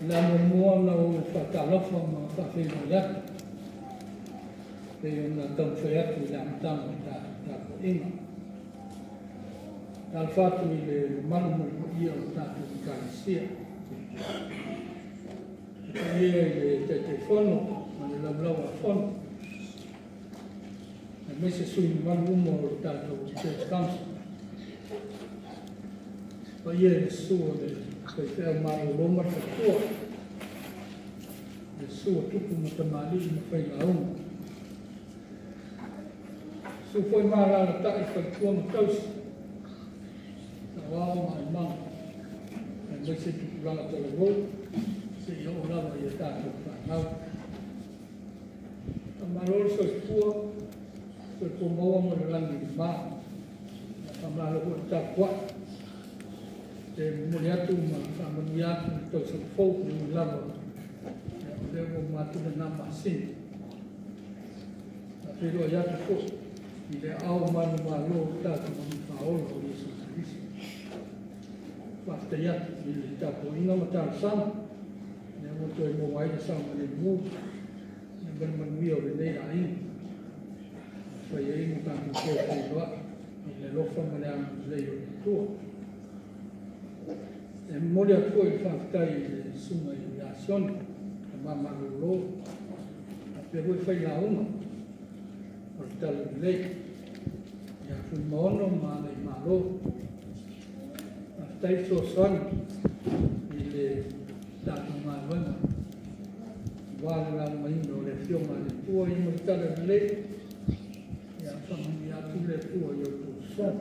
la moana o whakalofa ma whawhino yatu. Te una tauwhai atu i la matama ta ko inga. Tal whatu i le manu ia o tātou i kāisia. Ia i le te whono, ma le laulau a whono. E mese sui ni manu umo o tātou i Church Council. Pa ia le sua le kai whea maro loma whakua. Le sua tupu ma tamali ma whai launga. Su foi mara la tai whakua ma tausi. Ta wao mai mang. E mese tupu langa tala wau. Se ia o lava ia tātou whanau. Ta maroro sa kua. Sa kua maua ma le langi ni maa. Ta maroro ua ta kua. Te muli atu ma whamanu atu ni tau sa fau ni lava. E o matu na nama sin. Ta pero ia tu fau. I le au manu ma lo tātou manu whaola o Yesu Christ. Whafta iatu i le tātou inga ma tāra sama. Ne moto e mo waina sama le mū. Ne manu ia o le nei a inga. Whai e inga tātou kō kei loa. Le lofa ma le amu lei o le tua. E mori atua i whaftai le sunga i le asioni. E mamaru lo. A pe hui whai la unga. O le tala i lei. Ia fui maono ma nei malo. A tai so son i le tātou ngā wanga. Wāle la maina o le whionga le tua i mo tala i lei. Ia whamani atu le tua i o tō son.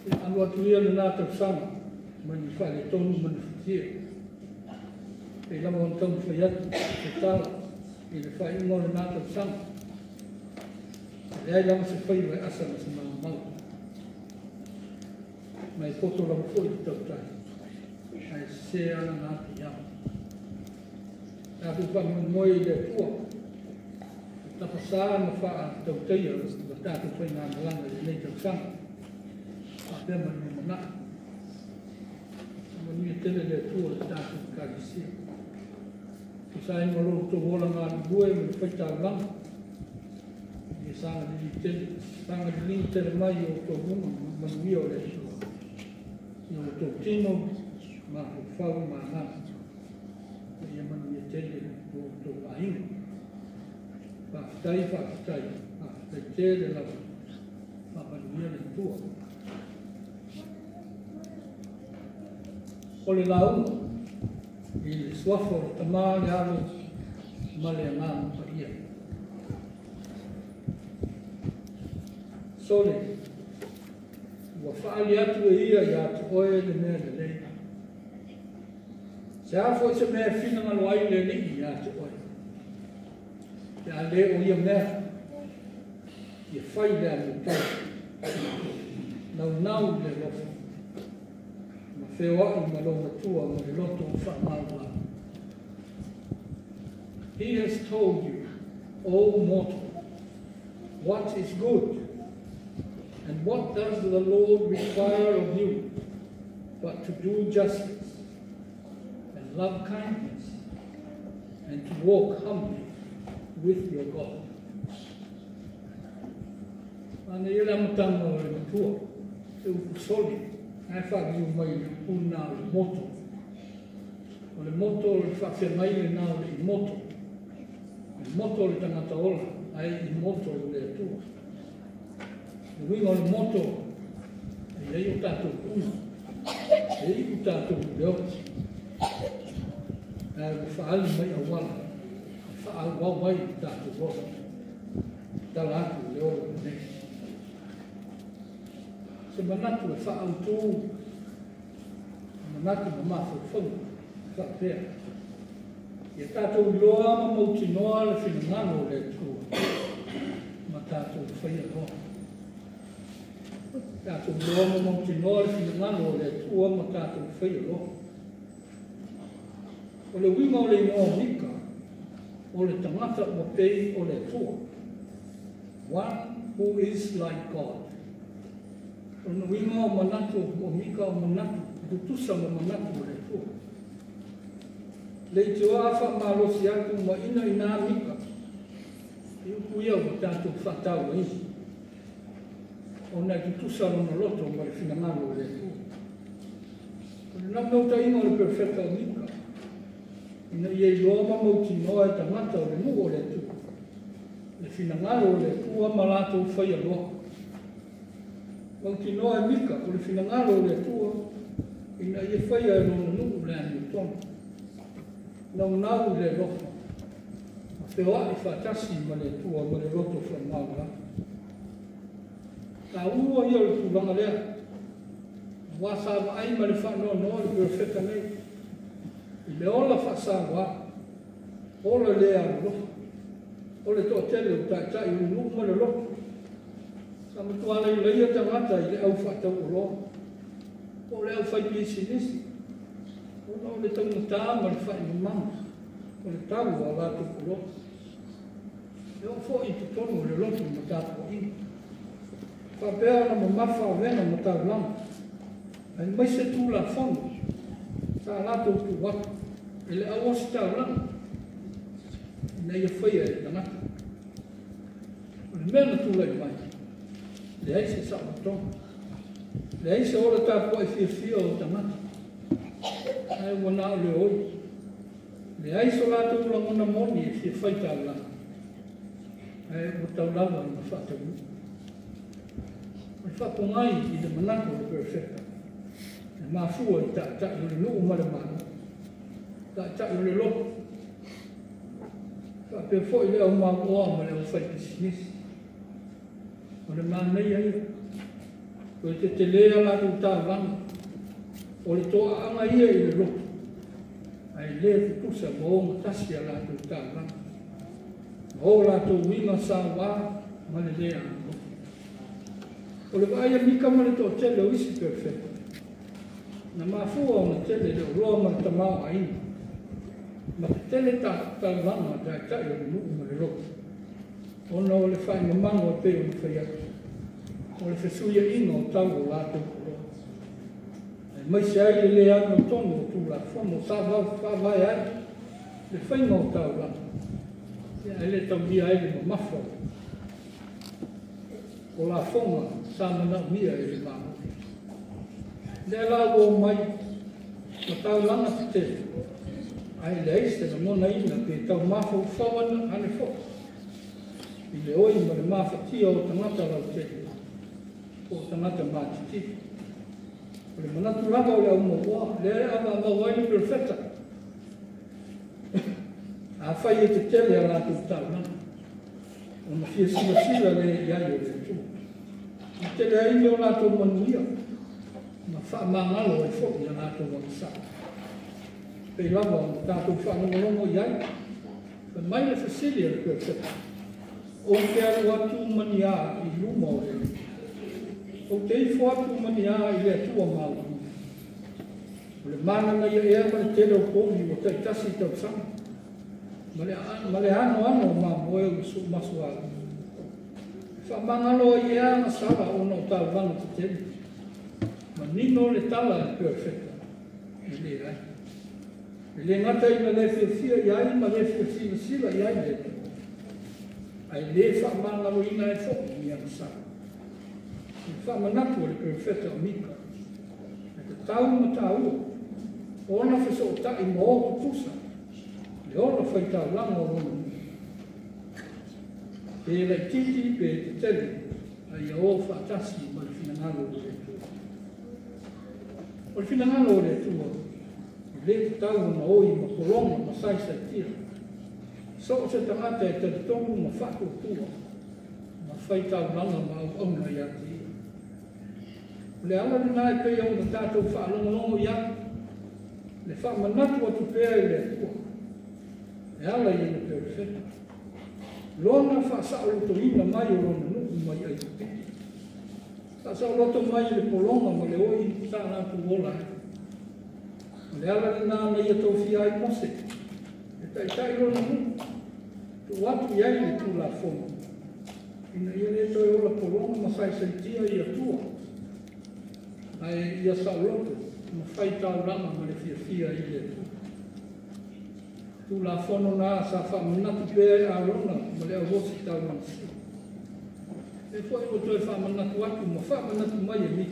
Ia anu atu ia le nātou sama. Mani whale tonu mani whitia. E lama on tonu whai atu. E tala. I le whai ingo le nātou sama. E ai lama se whai wai asa na se mau mau. Mai poto lama fwoi ki tau tai. Ai se ana ngāti iau. Tātou whamu moi le tua. Tapa sā ma wha tau teia. Tātou whai ngā malanga i nei tau sanga. Pēma ni mana. Mani e tele le tua le tātou kākisia. Kusai maro tō wola ngā bue me whaita langa. E sanga ni tele. Sanga ni tele mai o tō runga. Mani o le tua. I o tō tino. Ma o whau ma ngana. E mani e tele o tō ainga. Whaftai. Whaftai tele lava. Mani le tua. O le launga, i le suafo o tamā le aro ma le angā pa ia. Sole, ua whaali atu e ia i atu oe le mea le lei. Se a fo se mea whina ngalo ai le li i atu oe. Te a le o ia mea, i whai le anu tau. Nau le lofa. Whewa I malonga tua mo le loto o whamaua. He has told you, O mortal, what is good, and what does the Lord require of you, but to do justice, and love kindness, and to walk humbly with your God. Ane ila matanga o le matua, te uku soli. Ai whaakiu mai le puna o le moto. O le moto o le whaakia mai le nā o le moto. O le moto o le tangata ola, ai I moto o le atua. Le winga o le moto, e ei o tātou puna. E ei o tātou le oki. Ai o whaali mai a wala. Whaali wau mai o tātou ola. Tala atu le ola nei. Se manatu e whaautu, manatu ma mawhawhau, whapea. Ia tātou loa ma mauti noa le whinangano le tua, ma tātou whaia loa. Tātou loa ma mauti noa le whinangano le tua, ma tātou whaia loa. O le winga o le ingoa mika, o le tangata o pei o le tua. One who is like God. O winga o manatu, o mika o manatu, tutusa o manatu o le tua. le te oa whaamalosi atu ma ina ina mika. I uku ia o tātou whatau i. O nei tu tusaro na loto ma le whina ngalo le tu. O le namau ta inga o le perfecta o mika. Ina ia i loa mamauti noa e tangata o le nuo le tu. Le whina ngalo le tu a malato whai aloha. Mauti noa e mika o le whina ngalo le tu ina ia whai a lona nuku le ani o tonu. Nau nau le lofa. Whioa I whatasi ma le tua ma le roto whamau. Ka ua ia le tūlanga lea. Wasa wa ai ma le whanau noa le perfecta nei. I le ola whasawa. Ola lea le lofa. O le toa tele o tai o nuku ma le lofa. Sa matuala I leia tangata I le au whatau o loa. O le au whai pisi nisi. O le taumata ma le whai mamama. O le tau a lato o loa. E o fo I tutono le loto ma tātua I. Whapea na mamafa o vena ma tau lama. Ai mai se tū la whono. Tā lato tu watu. E le au osi tau lama. Ina ia whaia e tangata. O le mea na tūla I mai. Le aise sa o tonga. Le aise ora tātua I fia o tangata. Ai wana o le oi. Le aise o lato ulangona moni e fia whai tau lama. O tau lawa I whātau. O whapongai I le manako le perfecta. E mafua I ta o le nuu mara mana. Ta o le loko. Whapea fo I le au mau oa ma le au whai pisinisi. O le mānei ai. O te te lea la tu tau langa. O le toa anga ia I le loko. Ai le tukusa mo o matasi a la tu tau langa. O la to winga sa wa ma le lea. O le vai a mika ma le to tele o isi perfecta. Na mafua o na tele le roa ma le tamao a ina. Ma te tele ta langa ta o le nuu ma le roka. O na o le whai mamanga o pe o le whai atu. O le whesuia ina o tau o la to roa. E mai se ai le lea no tono o tu la fono sa vai ai. Le whainga o tau langa. Ele tau dia ele mafa. O la fonga sa mana mia ele mama. Le la o mai o tau langa te. Ai le iste na mona ina pe tau mafa o whawana ane fo. I le oi ma le mafa tia o tangata lau te. O tangata mati ti. O le manatu lava o le au moa. Le ava mawai perfecta. A whai e te tele a lātou tau nana. O na fia sila le iai o le tū. I tele a ime o lātou manuia. Ma wha mangalo e whoki a lātou wansa. Pei lava o tātou whanongongo iai. Ka mai le whasilia le perfecta. O te aru atu mani a I luma o le. O te ifo atu mani a I le atua mau. O le mana na ia ea ma le tele o kovi o tai tasi tau sama. Ma le ano ma moe o su masuala. Wha mangalo I ea na sala o no tau vanga te tele. Ma nino le tala e perfecta. I le ai. I le ngata I ma le fia iai ma le fia sila iai le. Ai le wha mangalo ina e fo I ana sala. I wha manatu le perfecta o mika. E te tau ma tau. Ona fiso o tai mo o tusa. Le ora whai tau langa o rono. E le titi pe te tele, a ia o whaatasi ma le whinangalo o le tua. O le whinangalo o le tua, le te tau na oi ma kolonga ma saisa tira. So o se tangata e te tongu ma whako tua, ma whai tau langa ma au auna i ati ia. Le ala ni nai pe au na tātou whaalongo i ati, le wha manatu atu pēa I le tua. E ala I le perfecta. Lona wha sa'aloto ina mai o lona nuku mai ai piti. Sa sa'aloto mai le polonga ma le oi sa nātu ola. Le ala ni nāna ia tau fia ai mose. E tai lona nuku. Tu watu iai le tu la fonga. Ina ia le toi ola polonga ma sai saitia ia tua. Ai ia sa'aloto ma whai tau lama ma le fia I le tua. tu la fono na sa fa mana tu pe a lona mo le o si ta ma si e foi o to fa mana tu atu mo fa mana tu mai mi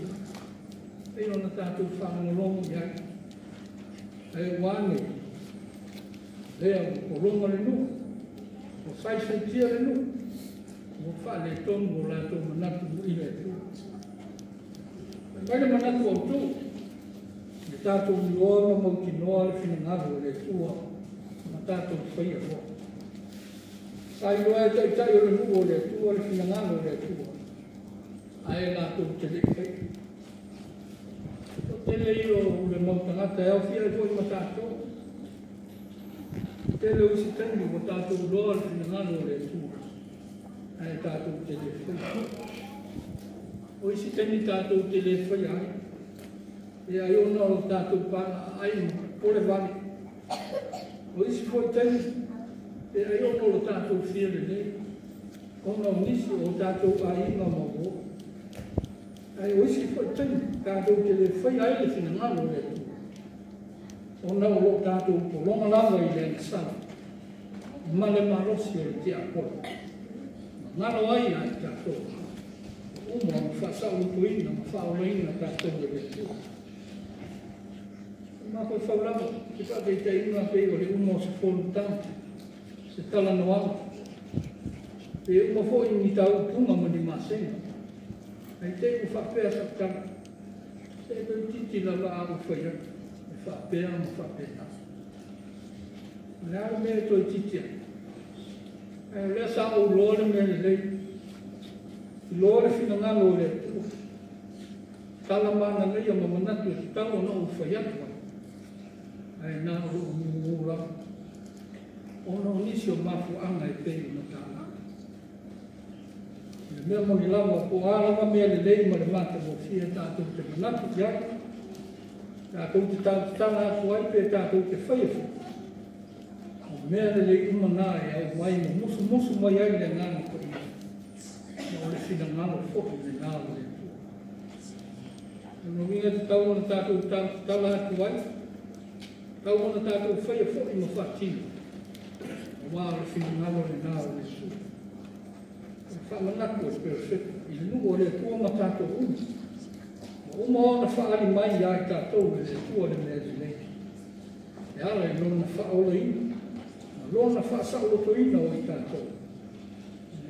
e ona ta tu fa mo lo ya e wani le o lo le nu o sai se tia le nu mo fa le ton mo la to mana tu i le tu mai le mana tu o tu le tato uomo mo ki no fino na le tua tato fai ho sai lo è già io le nuvole tu al finale le tu hai la tu te le fai te le io le montanate e ho fia poi matato te le usi tendi matato lo al finale le tu hai tato te le fai poi si tendi tato te le fai e hai uno tato pa hai pure vani o isi foi tani, e ai ono lo tātou whiere nei, ono nisi o tātou a inga mawo. Ai o isi foi tani, tātou te le whai ai le whina ngalo le tu. Ona o lo tātou po longa lava i le angsana, male marosi o le te apola. Ngalo ai ai tātou. Uma o whasau tuina, ma whaoleina tātou le tu. Ma koe whaurama, ki whake te inga pe o le umo se whonu tau, se tala no au. Pe umo fo i ni tau punga mo ni masenga. Ai te u whapea sa tala. Se koe titi la la au whaia, e whapea mo whapea. Le au mea toi titia. E lea sa o lore mea le lei. Lore fina ngalo le tu. Tala mana lei o mamanatu, tau o na u whaia tua. Ai nā o mūra. Ono nisi o mafu anga e pei na tāna. Le mea moni lama po ālama mea le lei ma le mata mo fia tātou te manatu ki ake. Tātou te tātana atu ai pe tātou te whaiafu. O mea le lei uma nā e au mai mo musu mai ai le ngana ko i. Ma le whina ngana foki le ngā le tu. Ono minga te tau na tātou tala atu ai. Kau ona tātou whaia whoi ma whatino. Wā le whina ngalo le nā o le su. Whamanako e perfecto. I nuo le tua ma tātou umi. Ma uma ona whaari mai ai tātou le tua le mea zinei. E ala i lona whaola ina. Ma lona whaasauloto ina o i tātou.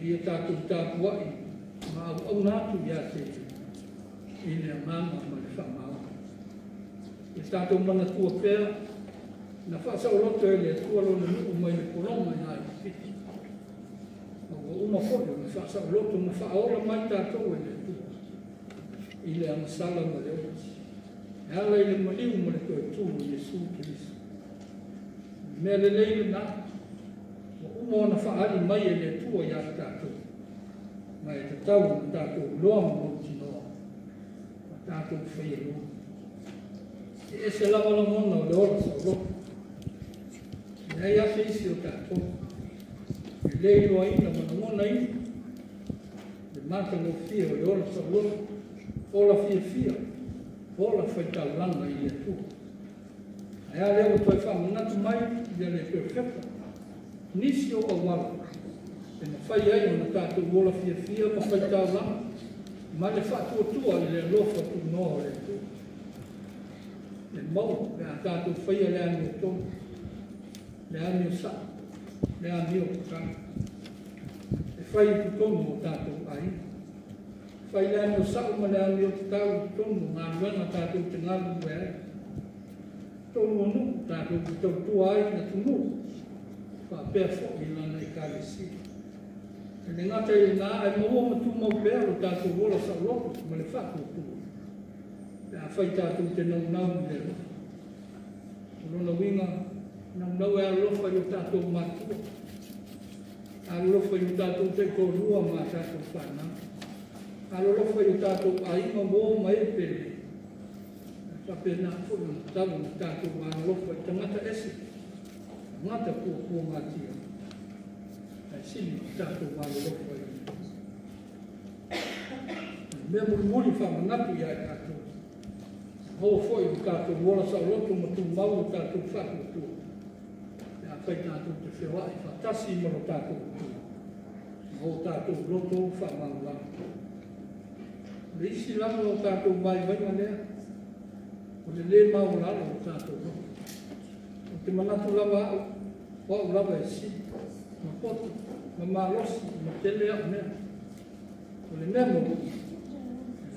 Ia tātou tātou ai. Ma au nātu ia te. I lea mama ma le whamau. E tātou mana tua pēr. Na whaasa o loto e le tua lona nuku mai le kolonga i ai piti. O uma whore, na whaasa o loto, na whaola mai tātou e le tua. I le amasala ma le oa. E ala i le maliu ma le koe tūru Jesu Kirisu. Mea le leile nā. O uma ona whaari mai e le tua i ai tātou. Mai e te tau na tātou loa ma mauti noa. Ma tātou whaia loa. E se lava la mona o le ora sa o loto. Nei ase isi o tātou. E lei loa ina mana mona ina. Le mata no fia o le ora sa o loto. Ola fia. Ola whaita langa i le tu. E a leo toi whamanatu mai i le perfecta. Nisi o awala. E na whai ai o na tātou ola fia ma whaita langa. Ma le whaatua tua i le lofa tu noa le tu. Le mau, le a tātou whaia le ani o tonu. Le ani o sa, le ani o kukana. E whai tu tonu o tātou ai. Whai le ani o sa ma le ani o tātou tonu, ngā ruenga tātou te ngalu e ai. Tonu o nuku tātou ki tau tua ai na tu nuku. Whapea whoki lana i kālesi. E le ngata i ngā ai maua matu mau pēr o tātou wola sa loko, ma le whatu o tua. Le a whai tātou te nau le rofa. Rona winga, nau e alofa i o tātou mātua. Alofa i o tātou te korua mā tātou whana. Alofa i o tātou ainga mō mai pere. Whapena kuru talu na tātou alofa i tangata ese. Ngata kua mātia. Ai sini tātou alofa i. Mea muri whamanatu i ai tātou. Ho foi o tātou wola sa loto ma tu mau o tātou whatu tu. whai tātou te whewa i whatasi moro tātou tu. O tātou roto whamauranga. Le isi langa o tātou mai wainga lea. O le mauranga o tātou roto. O te manatu lava au. Wa ulava e si. Ma poto. Ma malosi. Ma tele au nea. O le nemo.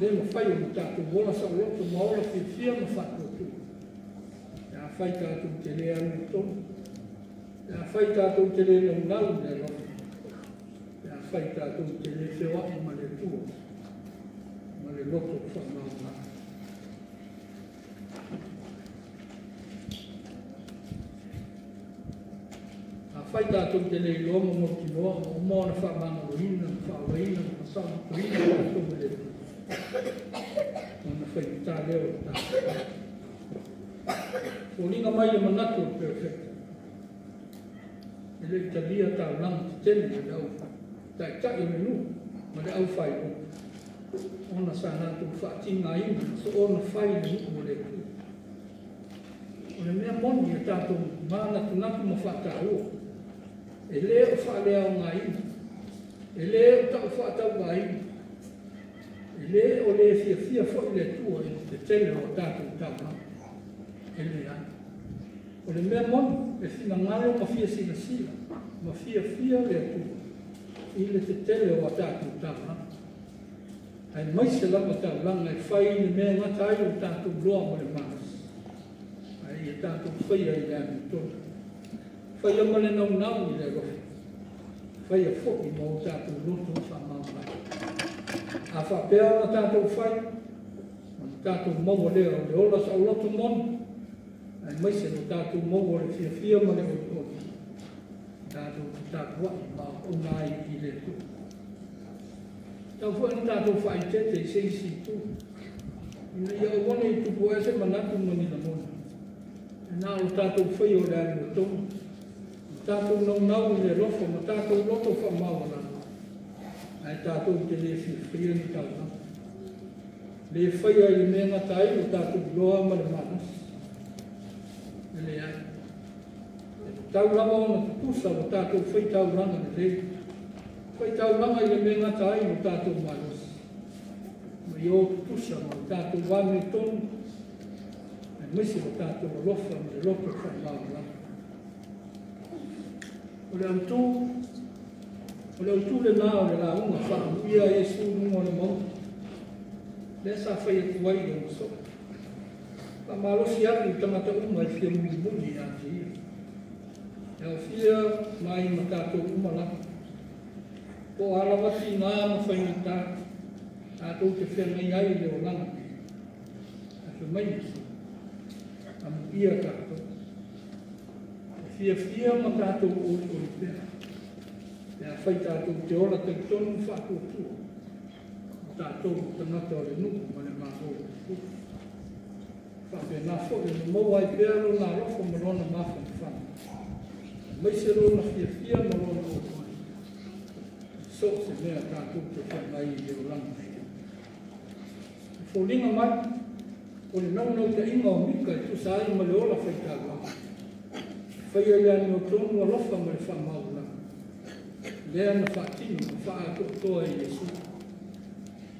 Le ma whai o tātou wona sa roto. Ma ola whiwhia ma whatou tu. Ia whai tātou te lea me tonu. Ia whai tātou te lea nau nau ne roto. Whai tātou te le whewa i ma le tua, ma le loto whamaunga. A whai tātou te le loma mo ki noa, o mōna whamanga rohina, whawaina, whasamu kuhina, tātou me le tua. Mana whai tā leo tātou. O ringa mai e manatu o perfecta. E le talia tāu langa te tene e lau whai. Tai tai menu, ma le au whai o. Ona sa nātou whaatinga ina, so ona whai ni o le ku. O le mea moni e tātou māna tunaku ma whaatau. E le o whaalea o ngā ina. E le o tau whaatau ngā ina. E le o le fia fo i le tua i te tele o tātou tau. E le ai. O le mea moni e whina ngalo ma fia sila sila. Ma fia le tua. I le te tele o tātou tāma. Ai mai se lama tāu langa e whai ni mea ngatai o tātou loa mo le maas. Ai e tātou whaia i le anu tōna. Whaia ma le nau nau i le rohe. Whaia whoki mo o tātou loto whamau mai. A whapea na tātou whai. Tātou mongo leo le ola sa loto mon. Ai mai se no tātou mongo le fia ma le o tātou tātua ma o nai i le tu. Tau fua ni tātou whai tete i seisi tu. Ina ia o wane i tupu e se manatu mani na mona. E nā o tātou whai o le ani o tonu. Tātou nau nau i le rofo ma tātou roto wha maua lana. Ai tātou te le whiwhia ni tau na. Le whai ai le mea ngatai o tātou loa ma le manas. E le ai. Tau lama ona tutusa o tātou whai tau ranga na rei. Whai tau ranga i le mea ngatai o tātou manos. Ma i o tutusa ma o tātou wame tonu. E misi o tātou rofa ma le roto whai maura. O le autu le nā o le la unga whaamu ia Jesu nunga o le mau. Le sa whai e tuai o so. Pa malosi atu i tangata unga i whia muni a te ia. E o whia mai ma tātou umalaka. Po alawati ngā ma whainga tā. Tātou te whengai ai leo langa. A te mai nisi. A mu ia tātou. E whia ma tātou o i pēr. E a whai tātou te ora te tonu whātou tua. Tātou tangata o le nuku ma le mātou o tu. Whāpe nā whore no mau ai pēro nā rofo marona māwhana whana. Mai se rona whia marona o mai. So se mea tātou te whanai i leo langa. Wholinga mai, o le naunau te inga o mika i tu sāi ma le ola whai tā langa. Whai ai ani o tonu a lofa ma le whamau langa. Lea na whaatinu ma wha a toa i Jesu.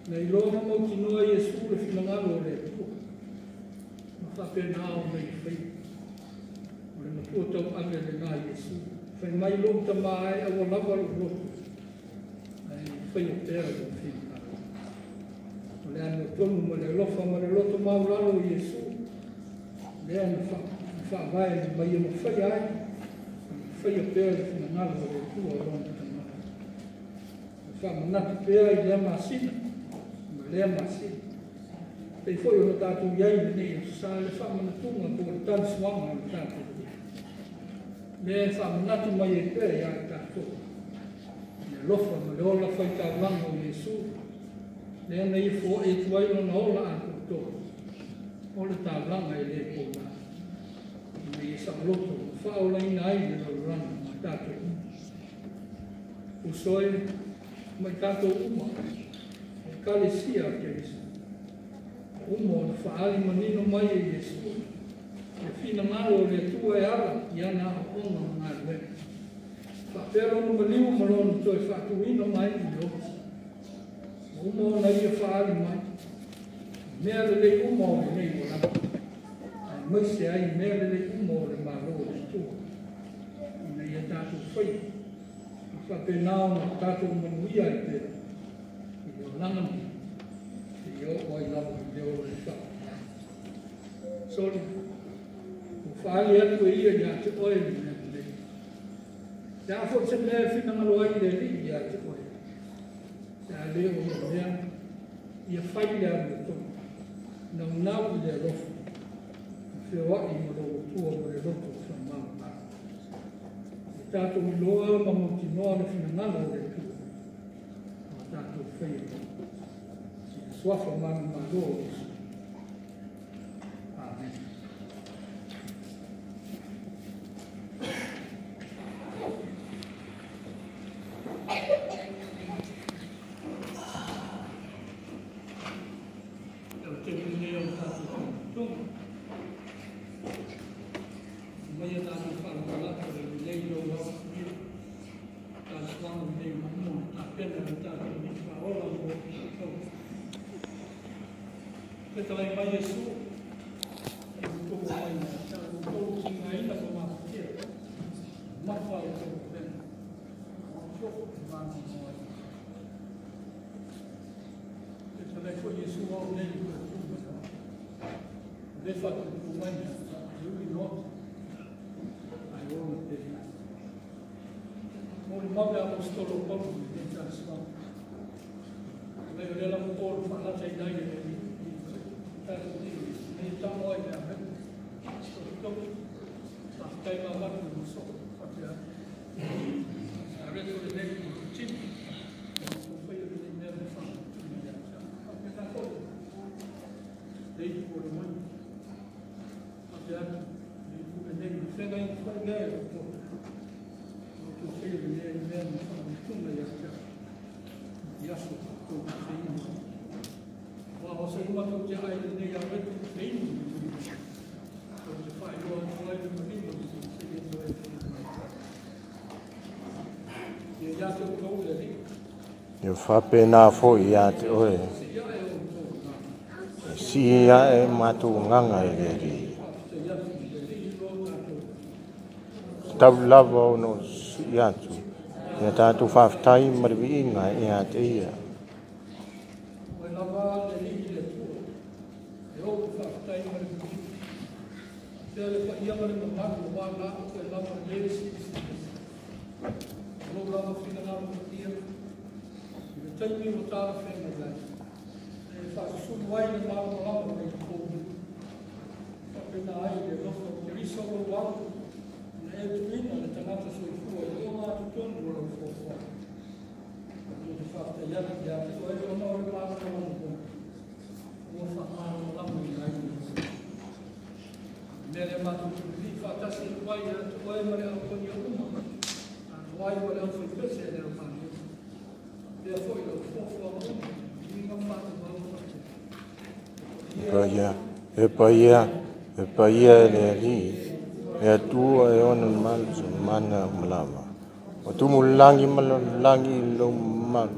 Nei loha mau ki noa i Jesu le whinangalo o le tua. Ma whape nā o mei whai. O le matua tau ame le ngā Jesu. Whai mai lom ta mai a o lava lo roto. Ai whai o pēra o whina. O le ane o tonu ma le lofa ma le loto mau lalo i Jesu. Le ane whaavai ni mai ama whai ai. Whai o pēra le whinangalo o le tua o rona ta mai. Whaamanatu pēra i lea masina. Ma lea masina. Pei foi o tātou iai nei, sa le whamanatunga ko le tansuanga o le tātou. Le whamanatu mai e pēr i ai tātou. Le lofa ma le ola whai tā langa o Jesu. Le ana i fo e tuai o na ola a koutou. O le tā langa e le pōna. Me i sa loto, whaola ina ai le rana ma tātou. Usoe, mai tātou uma. E kalesia ke isa. Umo na whaali manino mai e Jesu. fina malo le tua e ala, iana o onga ngā le. Whapero no maliu malonu toi whatuino mai i lo. Umo na ia whaari mai. Mea le lei umo le nei wala. Ai maise ai mea le lei umo le malo le tua. Ina ia tātou whai. Whapenao na tātou manuia i te. I o langami. I o oi lawa i leo le wha. Sori. Whaali atu e ia ia te oe ni mea le. Te afo se mea whina malo ai le li ia te oe. Te a leo o mea. Ia whai lea me tō. Nau nau i le rofu. Whio ai mo lo tua mo le rofu sa mau. E tātou i loa ma mo ti noa le whina ngalo le tua. Ma tātou whai. Swafa manu ma lo. Amen. Ketalai mai Yesu, e uto mai na, ta uto kinga ina ko ma kia. Mapa o ko ben. Ko ma no mai. Ketalai ko Yesu o nei ko tu. Le fa ko mai na, you not. I won't take that. Mo mabe apostolo Paulo ni tasma. Le rela mo por fa la tai dai ni. Ni tamo ai na. Sto sta kai ma va no so. Fatia. Avete le nei chip. Non fai le nei ne fa. Fatia ko. Dei por mai. Fatia. Dei por nei se ga in fa ga. Non fai le nei ne fa. Tu me ya. Ya so to sei. O se uma tu já aí nem a ver bem o que faz o vai do menino seguindo ele já se ouviu ali eu fa pena foi ia te oe si ia e matu nganga ele tau lava no ia tu ia tatu fa tai marvi nga ia te ia Ele ia para o mar, o mar lá, foi lá para eles. Vou lá no final do dia. Eu tenho que botar a fé na verdade. Ele faz o sul vai no mar, no mar, no fogo. Só que na área, eu não sou isso o alto. Né, eu tenho na tomata sua rua, eu não acho que eu não vou fogo. Eu faço já, eu não vou lá no vou falar lá no mar. Nele matu li fatasi wai wai mare au ko yo uma wai mare au foi pese de uma de foi o fofo ni ma fatu pa ia le ri e tu e on mal mana mlama o tu mulangi malangi lo mal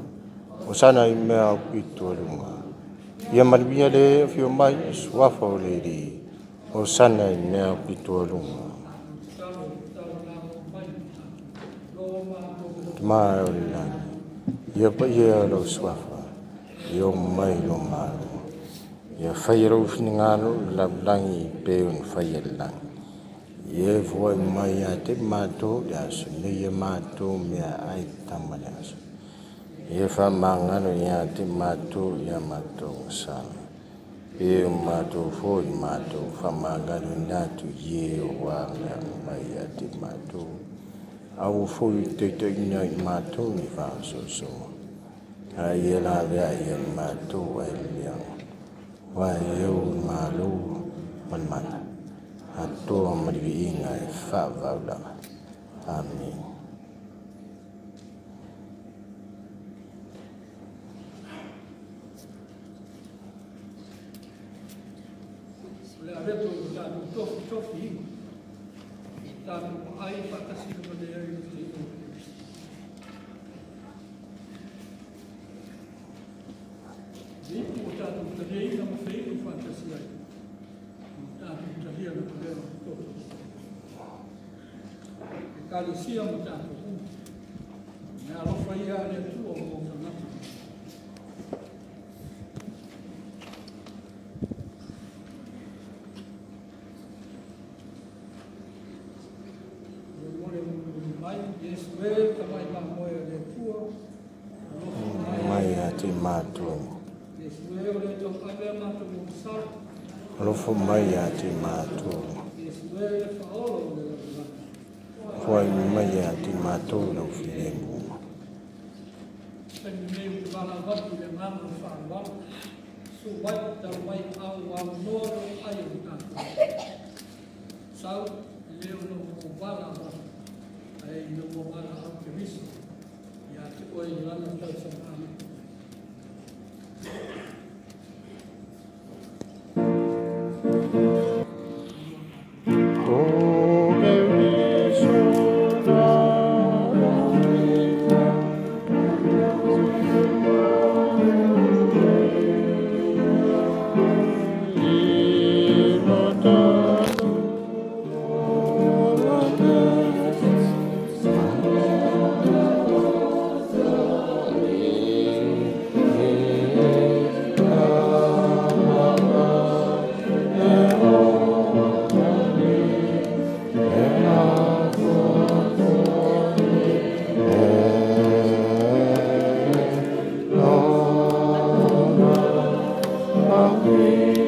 o sana i me au pitu lunga ia malbia le fio mai swafa le ri o sana i mea pitua lunga. Maa o lani. Ia pa ia lo swafa. Ia o mai lo malo. Ia whai rau whingalo la langi peo ni whai langi. Ia voi mai a te mato le aso. Ia mato mea ai tama le aso. Ia wha mangano ia te mato ia mato sana. E mato foi mato famagalo natu ye wanga mai ati mato au foi te ina mato ni fa so ai la vea ia mato ai ia wa eu malu man ato amri ina fa va amen. le aveto da tofi da ai fatasi no de ai di puta tu dei na fei tu fantasia da tu dia no poder todo kali sia mo ta na lo fai ale tu o mo na mai ati matu lofo mai ati matu foi mai ati matu no filemu ai no mo mala au ke viso ya te oi lana tau sa ana Amen.